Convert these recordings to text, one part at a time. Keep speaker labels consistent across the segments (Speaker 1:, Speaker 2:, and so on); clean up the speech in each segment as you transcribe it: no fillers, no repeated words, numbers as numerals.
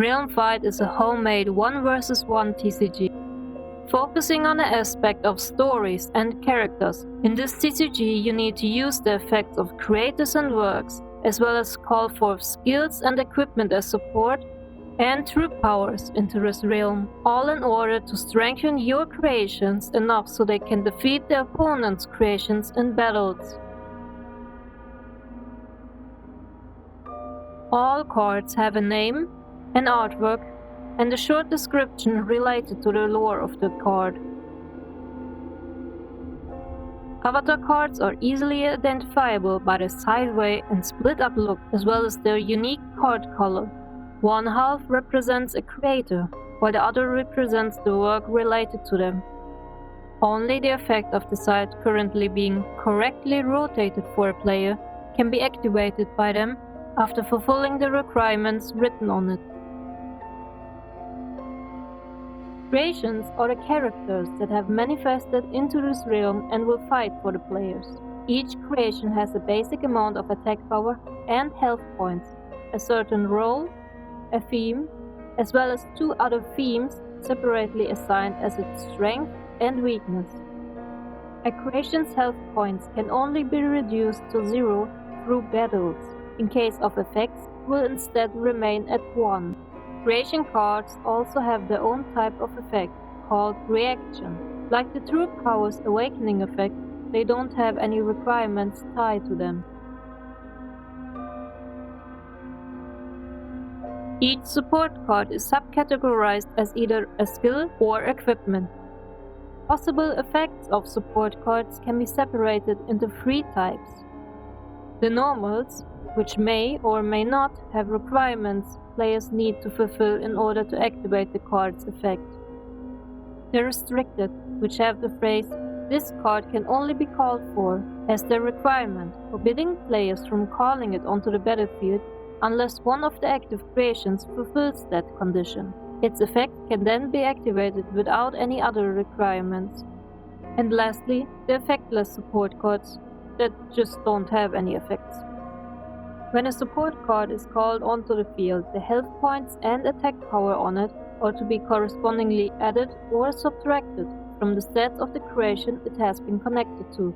Speaker 1: Realm Fight is a homemade 1 vs 1 TCG, focusing on the aspect of stories and characters. In this TCG you need to use the effects of creators and works, as well as call for skills and equipment as support, and true powers into this realm, all in order to strengthen your creations enough so they can defeat their opponent's creations in battles. All cards have a name, an artwork, and a short description related to the lore of the card. Avatar cards are easily identifiable by their sideway and split-up look, as well as their unique card color. One half represents a creator, while the other represents the work related to them. Only the effect of the side currently being correctly rotated for a player can be activated by them after fulfilling the requirements written on it. Creations are the characters that have manifested into this realm and will fight for the players. Each creation has a basic amount of attack power and health points, a certain role, a theme, as well as 2 other themes separately assigned as its strength and weakness. A creation's health points can only be reduced to 0 through battles. In case of effects, will instead remain at 1. Creation cards also have their own type of effect, called reaction. Like the True Powers Awakening effect, they don't have any requirements tied to them. Each support card is subcategorized as either a skill or equipment. Possible effects of support cards can be separated into 3 types. The normals, which may or may not have requirements players need to fulfill in order to activate the card's effect. The restricted, which have the phrase, "This card can only be called for," as their requirement, forbidding players from calling it onto the battlefield unless one of the active creations fulfills that condition. Its effect can then be activated without any other requirements. And lastly, the effectless support cards that just don't have any effects. When a support card is called onto the field, the health points and attack power on it are to be correspondingly added or subtracted from the stats of the creation it has been connected to.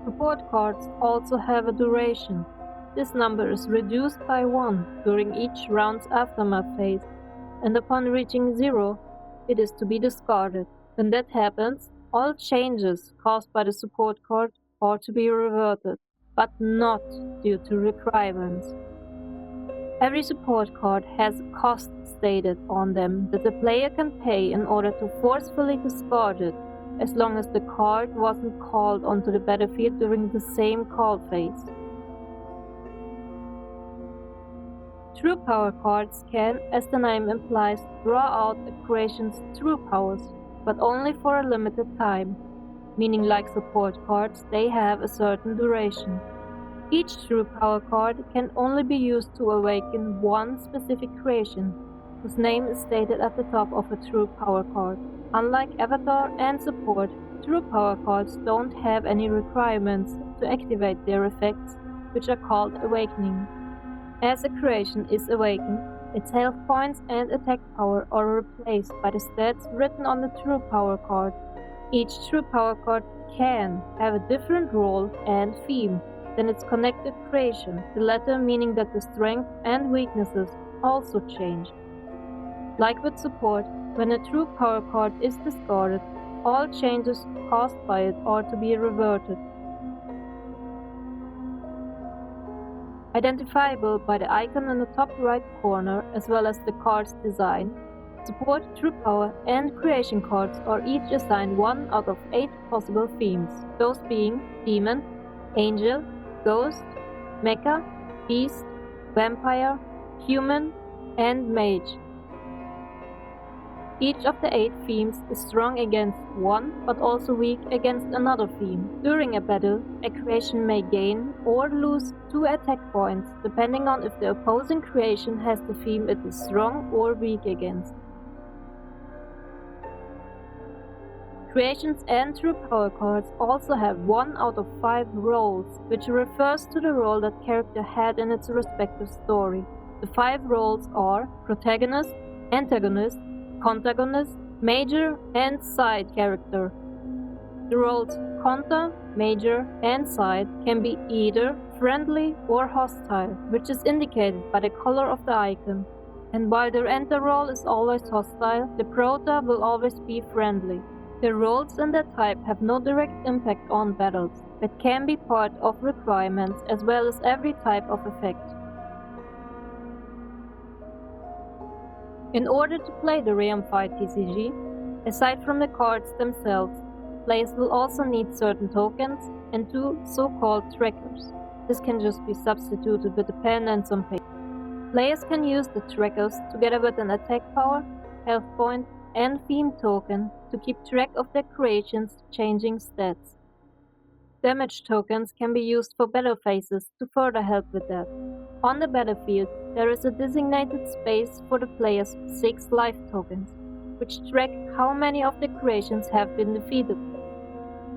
Speaker 1: Support cards also have a duration. This number is reduced by 1 during each round's aftermath phase, and upon reaching 0, it is to be discarded. When that happens, all changes caused by the support card are to be reverted, but not due to requirements. Every support card has a cost stated on them that the player can pay in order to forcefully discard it, as long as the card wasn't called onto the battlefield during the same call phase. True power cards can, as the name implies, draw out a creation's true powers, but only for a limited time, meaning like support cards, they have a certain duration. Each true power card can only be used to awaken one specific creation, whose name is stated at the top of a true power card. Unlike Avatar and support, true power cards don't have any requirements to activate their effects, which are called awakening. As a creation is awakened, its health points and attack power are replaced by the stats written on the true power card. Each true power card can have a different role and theme than its connected creation, the latter meaning that the strength and weaknesses also change. Like with support, when a true power card is discarded, all changes caused by it are to be reverted. Identifiable by the icon in the top right corner as well as the card's design, support, true power, and creation cards are each assigned 1 out of 8 possible themes, those being demon, angel, ghost, mecha, beast, vampire, human, and mage. Each of the 8 themes is strong against one, but also weak against another theme. During a battle, a creation may gain or lose 2 attack points, depending on if the opposing creation has the theme it is strong or weak against. Creations and true power cards also have 1 out of 5 roles, which refers to the role that character had in its respective story. The 5 roles are protagonist, antagonist, contagonist, major, and side character. The roles conta, major, and side can be either friendly or hostile, which is indicated by the color of the icon. And while the enter role is always hostile, the prota will always be friendly. The roles and their type have no direct impact on battles, but can be part of requirements as well as every type of effect. In order to play the Realm Fight TCG, aside from the cards themselves, players will also need certain tokens and 2 so-called trackers. This can just be substituted with a pen and some paper. Players can use the trackers together with an attack power, health point, and theme token to keep track of their creation's changing stats. Damage tokens can be used for battle phases to further help with that. On the battlefield, there is a designated space for the player's 6 life tokens, which track how many of the creations have been defeated.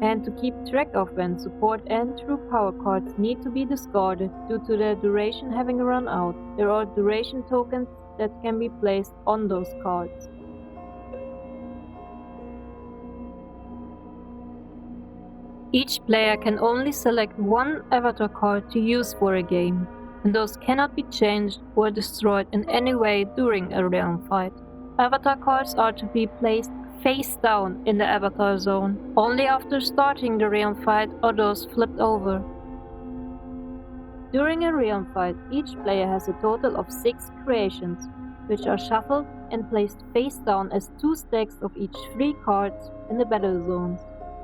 Speaker 1: And to keep track of when support and true power cards need to be discarded due to their duration having run out, there are duration tokens that can be placed on those cards. Each player can only select 1 avatar card to use for a game, and those cannot be changed or destroyed in any way during a realm fight. Avatar cards are to be placed face down in the avatar zone. Only after starting the realm fight are those flipped over. During a realm fight, each player has a total of 6 creations, which are shuffled and placed face down as 2 stacks of each 3 cards in the battle zones.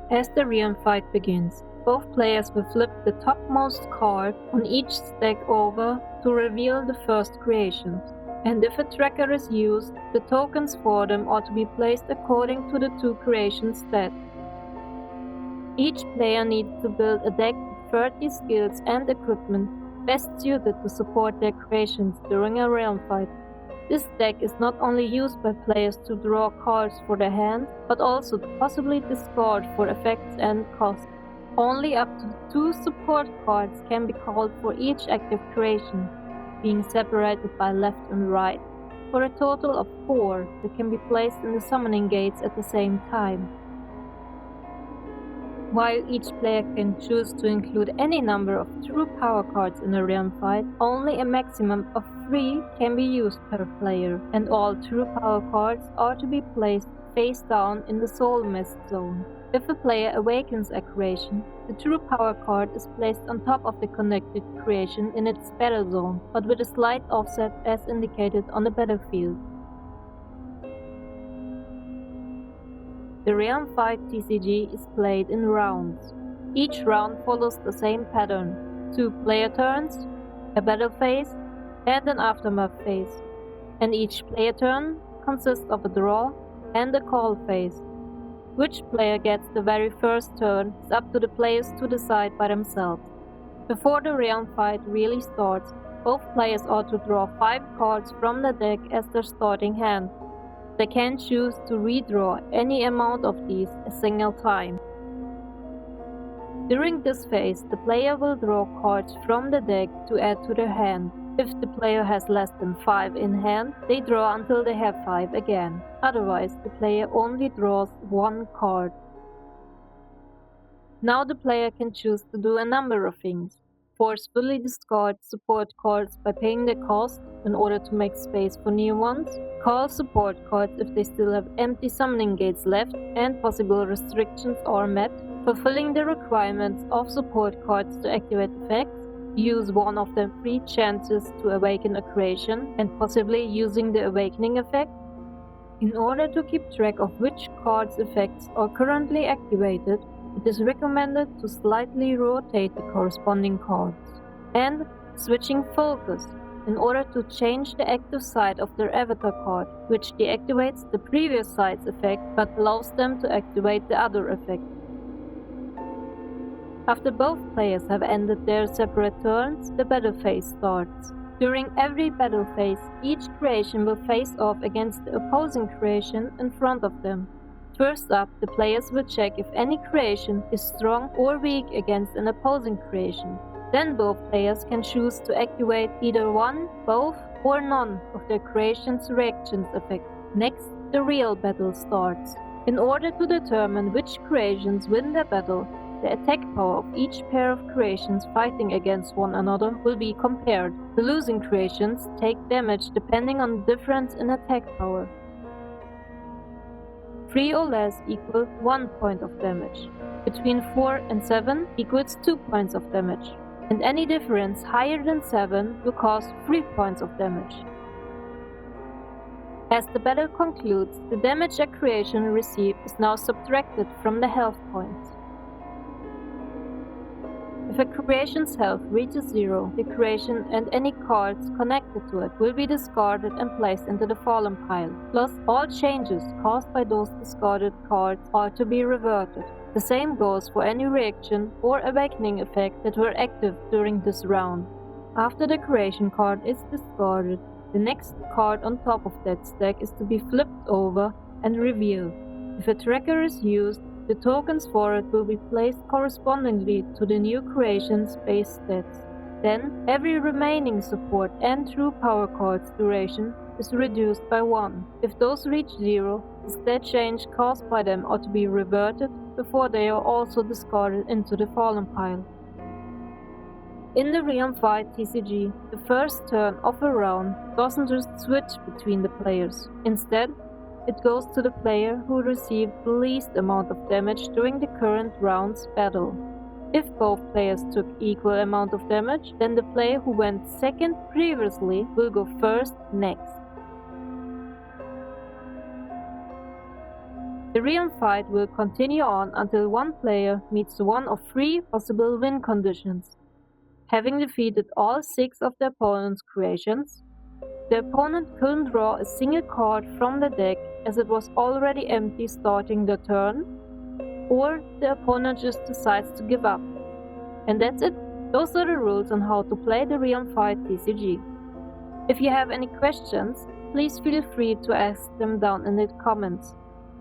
Speaker 1: As the realm fight begins, both players will flip the topmost card on each stack over to reveal the first creations. And if a tracker is used, the tokens for them are to be placed according to the 2 creation stats. Each player needs to build a deck with 30 skills and equipment best suited to support their creations during a realm fight. This deck is not only used by players to draw cards for their hand, but also to possibly discard for effects and costs. Only up to 2 support cards can be called for each active creation, being separated by left and right, for a total of 4 that can be placed in the summoning gates at the same time. While each player can choose to include any number of true power cards in a realm fight, only a maximum of 3 can be used per player, and all true power cards are to be placed face down in the soul mist zone. If a player awakens a creation, the true power card is placed on top of the connected creation in its battle zone, but with a slight offset as indicated on the battlefield. The Realm Fight TCG is played in rounds. Each round follows the same pattern: 2 player turns, a battle phase, and an aftermath phase. And each player turn consists of a draw and a call phase. Which player gets the very first turn is up to the players to decide by themselves. Before the realm fight really starts, both players are to draw 5 cards from the deck as their starting hand. They can choose to redraw any amount of these a single time. During this phase, the player will draw cards from the deck to add to their hand. If the player has less than 5 in hand, they draw until they have 5 again. Otherwise, the player only draws 1 card. Now the player can choose to do a number of things. Forcefully discard support cards by paying the cost in order to make space for new ones. Call support cards if they still have empty summoning gates left and possible restrictions are met. Fulfilling the requirements of support cards to activate effects. Use one of the 3 chances to awaken a creation, and possibly using the awakening effect. In order to keep track of which cards' effects are currently activated, it is recommended to slightly rotate the corresponding cards. And switching focus, in order to change the active side of their avatar card, which deactivates the previous side's effect but allows them to activate the other effect. After both players have ended their separate turns, the battle phase starts. During every battle phase, each creation will face off against the opposing creation in front of them. First up, the players will check if any creation is strong or weak against an opposing creation. Then both players can choose to activate either one, both, or none of their creation's reactions effect. Next, the real battle starts. In order to determine which creations win their battle, the attack power of each pair of creations fighting against one another will be compared. The losing creations take damage depending on the difference in attack power. 3 or less equal 1 point of damage. Between 4 and 7 equals 2 points of damage. And any difference higher than 7 will cause 3 points of damage. As the battle concludes, the damage a creation received is now subtracted from the health points. If a creation's health reaches 0, the creation and any cards connected to it will be discarded and placed into the fallen pile. Plus, all changes caused by those discarded cards are to be reverted. The same goes for any reaction or awakening effect that were active during this round. After the creation card is discarded, the next card on top of that stack is to be flipped over and revealed. If a tracker is used, the tokens for it will be placed correspondingly to the new creation's base stats. Then, every remaining support and true power card's duration is reduced by 1. If those reach 0, the stat change caused by them are to be reverted before they are also discarded into the fallen pile. In the Realm Fight TCG, the first turn of a round doesn't just switch between the players. Instead, it goes to the player who received the least amount of damage during the current round's battle. If both players took equal amount of damage, then the player who went second previously will go first next. The Realm Fight will continue on until one player meets one of 3 possible win conditions. Having defeated all 6 of the opponent's creations, the opponent couldn't draw a single card from the deck as it was already empty starting the turn, or the opponent just decides to give up. And that's it. Those are the rules on how to play the Realm Fight TCG. If you have any questions, please feel free to ask them down in the comments.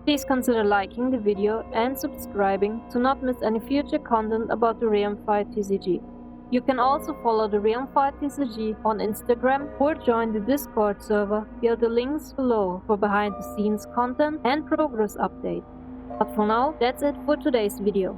Speaker 1: Please consider liking the video and subscribing to not miss any future content about the Realm Fight TCG. You can also follow the Realm Fight TCG on Instagram or join the Discord server via the links below for behind the scenes content and progress update. But for now, that's it for today's video.